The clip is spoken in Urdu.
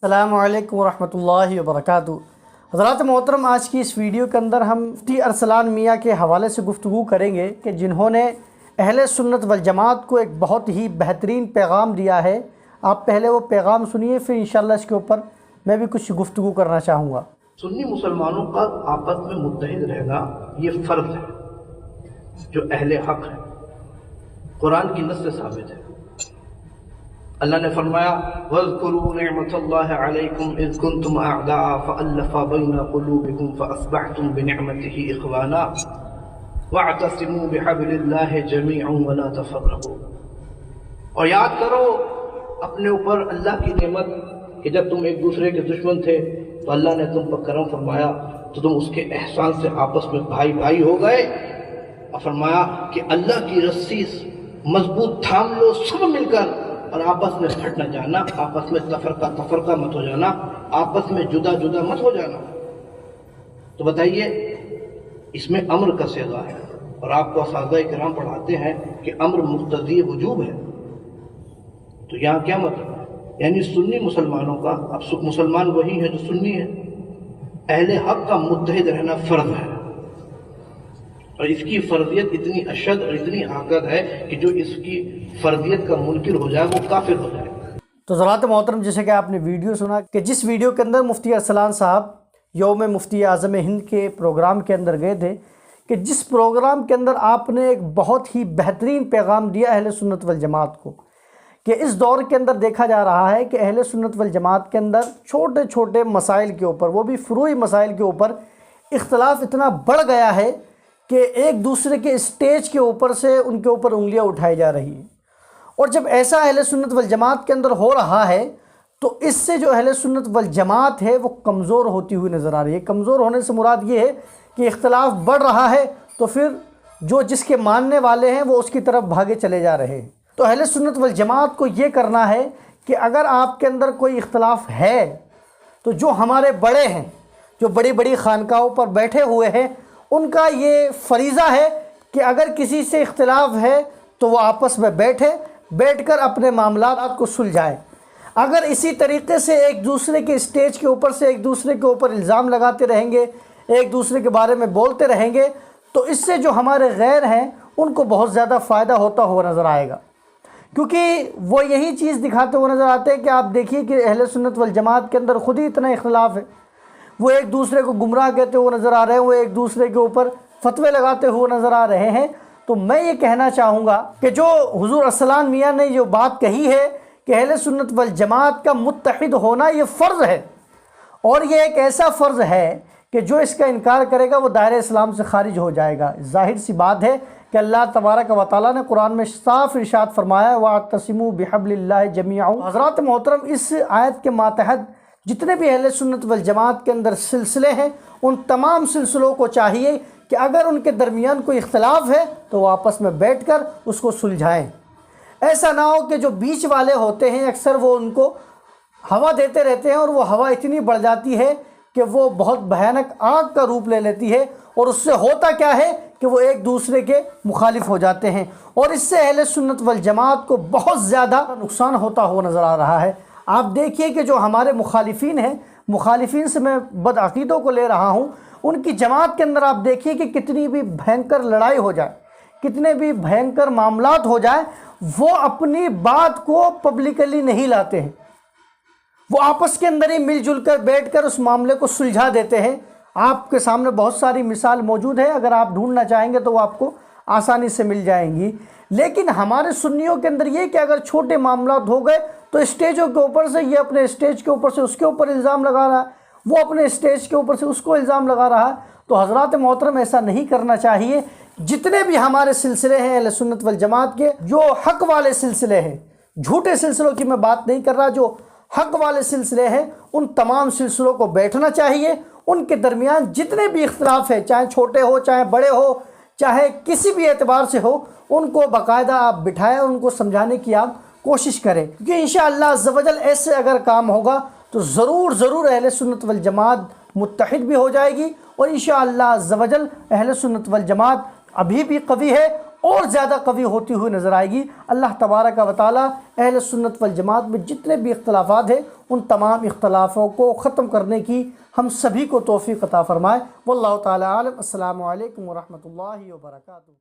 السلام علیکم ورحمۃ اللہ وبرکاتہ۔ حضرات محترم، آج کی اس ویڈیو کے اندر ہم مفتی ارسلان میاں کے حوالے سے گفتگو کریں گے کہ جنہوں نے اہل سنت والجماعت کو ایک بہت ہی بہترین پیغام دیا ہے۔ آپ پہلے وہ پیغام سنیے، پھر انشاءاللہ اس کے اوپر میں بھی کچھ گفتگو کرنا چاہوں گا۔ سنی مسلمانوں کا آپس میں متحد رہنا یہ فرض ہے جو اہل حق ہے، قرآن کی نص سے ثابت ہے۔ اللہ نے فرمایا وَاذْكُرُوا نِعْمَةَ اللَّهِ عَلَيْكُمْ إِذْ كُنْتُمْ أَعْدَاءً فَأَلَّفَ بَيْنَ قُلُوبِكُمْ فَأَصْبَحْتُمْ بِنِعْمَتِهِ إِخْوَانًا وَاعْتَصِمُوا بِحَبْلِ اللَّهِ جَمِيعًا وَلَا تَفَرَّقُوا۔ اور یاد کرو اپنے اوپر اللہ کی نعمت کہ جب تم ایک دوسرے کے دشمن تھے تو اللہ نے تم پر کرم فرمایا تو تم اس کے احسان سے آپس میں بھائی بھائی ہو گئے، اور فرمایا کہ اللہ کی رسی مضبوط تھام لو سب مل کر، اور آپس میں پھٹ نہ جانا، آپس میں تفرقہ مت ہو جانا، آپس میں جدا جدا مت ہو جانا۔ تو بتائیے اس میں امر کا صیغہ ہے، اور آپ کو اساتذہ کرام پڑھاتے ہیں کہ امر مقتضی وجوب ہے۔ تو یہاں کیا مطلب ہے؟ یعنی سنی مسلمانوں کا، اب مسلمان وہی ہے جو سنی ہے، اہل حق کا متحد رہنا فرض ہے، اور اس کی فرضیت اتنی اشد اور اتنی حقیقت ہے کہ جو اس کی فرضیت کا منکر ہو جائے وہ کافر ہو جائے۔ تو حضرات محترم، جیسے کہ آپ نے ویڈیو سنا کہ جس ویڈیو کے اندر مفتی ارسلان صاحب یوم مفتی اعظم ہند کے پروگرام کے اندر گئے تھے، کہ جس پروگرام کے اندر آپ نے ایک بہت ہی بہترین پیغام دیا اہل سنت والجماعت کو، کہ اس دور کے اندر دیکھا جا رہا ہے کہ اہل سنت والجماعت کے اندر چھوٹے چھوٹے مسائل کے اوپر، وہ بھی فروعی مسائل کے اوپر اختلاف اتنا بڑھ گیا ہے کہ ایک دوسرے کے اسٹیج کے اوپر سے ان کے اوپر انگلیاں اٹھائی جا رہی ہیں۔ اور جب ایسا اہل سنت والجماعت کے اندر ہو رہا ہے تو اس سے جو اہل سنت والجماعت ہے وہ کمزور ہوتی ہوئی نظر آ رہی ہے۔ کمزور ہونے سے مراد یہ ہے کہ اختلاف بڑھ رہا ہے تو پھر جو جس کے ماننے والے ہیں وہ اس کی طرف بھاگے چلے جا رہے ہیں۔ تو اہل سنت والجماعت کو یہ کرنا ہے کہ اگر آپ کے اندر کوئی اختلاف ہے تو جو ہمارے بڑے ہیں، جو بڑی بڑی خانقاہوں پر بیٹھے ہوئے ہیں، ان کا یہ فریضہ ہے کہ اگر کسی سے اختلاف ہے تو وہ آپس میں بیٹھ کر اپنے معاملات کو سلجھائیں۔ اگر اسی طریقے سے ایک دوسرے کے اسٹیج کے اوپر سے ایک دوسرے کے اوپر الزام لگاتے رہیں گے، ایک دوسرے کے بارے میں بولتے رہیں گے، تو اس سے جو ہمارے غیر ہیں ان کو بہت زیادہ فائدہ ہوتا ہوا نظر آئے گا، کیونکہ وہ یہی چیز دکھاتے ہوئے نظر آتے ہیں کہ آپ دیکھیے کہ اہل سنت والجماعت کے اندر خود ہی اتنا اختلاف ہے، وہ ایک دوسرے کو گمراہ کہتے ہوئے نظر آ رہے ہیں، وہ ایک دوسرے کے اوپر فتوے لگاتے ہوئے نظر آ رہے ہیں۔ تو میں یہ کہنا چاہوں گا کہ جو حضور ارسلان میاں نے جو بات کہی ہے کہ اہل سنت والجماعت کا متحد ہونا یہ فرض ہے، اور یہ ایک ایسا فرض ہے کہ جو اس کا انکار کرے گا وہ دائرہ اسلام سے خارج ہو جائے گا۔ ظاہر سی بات ہے کہ اللہ تبارک و تعالیٰ نے قرآن میں صاف ارشاد فرمایا وَاعْتَصِمُوا بِحَبْلِ اللَّهِ جَمِيعًا۔ حضرات محترم، اس آیت کے ماتحت جتنے بھی اہل سنت والجماعت کے اندر سلسلے ہیں، ان تمام سلسلوں کو چاہیے کہ اگر ان کے درمیان کوئی اختلاف ہے تو وہ آپس میں بیٹھ کر اس کو سلجھائیں۔ ایسا نہ ہو کہ جو بیچ والے ہوتے ہیں اکثر وہ ان کو ہوا دیتے رہتے ہیں، اور وہ ہوا اتنی بڑھ جاتی ہے کہ وہ بہت بھیانک آگ کا روپ لے لیتی ہے، اور اس سے ہوتا کیا ہے کہ وہ ایک دوسرے کے مخالف ہو جاتے ہیں، اور اس سے اہل سنت والجماعت کو بہت زیادہ نقصان ہوتا ہوا نظر آ رہا ہے۔ آپ دیکھیے کہ جو ہمارے مخالفین ہیں، مخالفین سے میں بدعقیدوں کو لے رہا ہوں، ان کی جماعت کے اندر آپ دیکھیے کہ کتنی بھی بھینکر لڑائی ہو جائے، کتنے بھی بھینکر معاملات ہو جائیں، وہ اپنی بات کو پبلکلی نہیں لاتے ہیں، وہ آپس کے اندر ہی مل جل کر بیٹھ کر اس معاملے کو سلجھا دیتے ہیں۔ آپ کے سامنے بہت ساری مثال موجود ہے، اگر آپ ڈھونڈنا چاہیں گے تو وہ آپ کو آسانی سے مل جائیں گی۔ لیکن ہمارے سنیوں کے اندر یہ کہ اگر چھوٹے معاملات ہو گئے تو اسٹیجوں کے اوپر سے یہ اپنے اسٹیج کے اوپر سے اس کے اوپر الزام لگا رہا ہے، وہ اپنے اسٹیج کے اوپر سے اس کو الزام لگا رہا ہے۔ تو حضرات محترم، ایسا نہیں کرنا چاہیے۔ جتنے بھی ہمارے سلسلے ہیں اہل سنت والجماعت کے، جو حق والے سلسلے ہیں، جھوٹے سلسلوں کی میں بات نہیں کر رہا، جو حق والے سلسلے ہیں، ان تمام سلسلوں کو بیٹھنا چاہیے۔ ان کے درمیان جتنے بھی اختلاف ہیں، چاہے چھوٹے ہو، چاہے بڑے ہو، چاہے کسی بھی اعتبار سے ہو، ان کو باقاعدہ آپ بٹھائیں، ان کو سمجھانے کی آپ کوشش کریں، کیونکہ انشاءاللہ عز و جل ایسے اگر کام ہوگا تو ضرور اہل سنت والجماعت متحد بھی ہو جائے گی، اور انشاءاللہ عز و جل اہل سنت والجماعت ابھی بھی قوی ہے اور زیادہ قوی ہوتی ہوئی نظر آئے گی۔ اللہ تبارک و تعالی اہل سنت والجماعت میں جتنے بھی اختلافات ہیں ان تمام اختلافوں کو ختم کرنے کی ہم سبھی کو توفیق عطا فرمائے۔ واللہ تعالی عالم۔ السلام علیکم ورحمۃ اللہ وبرکاتہ۔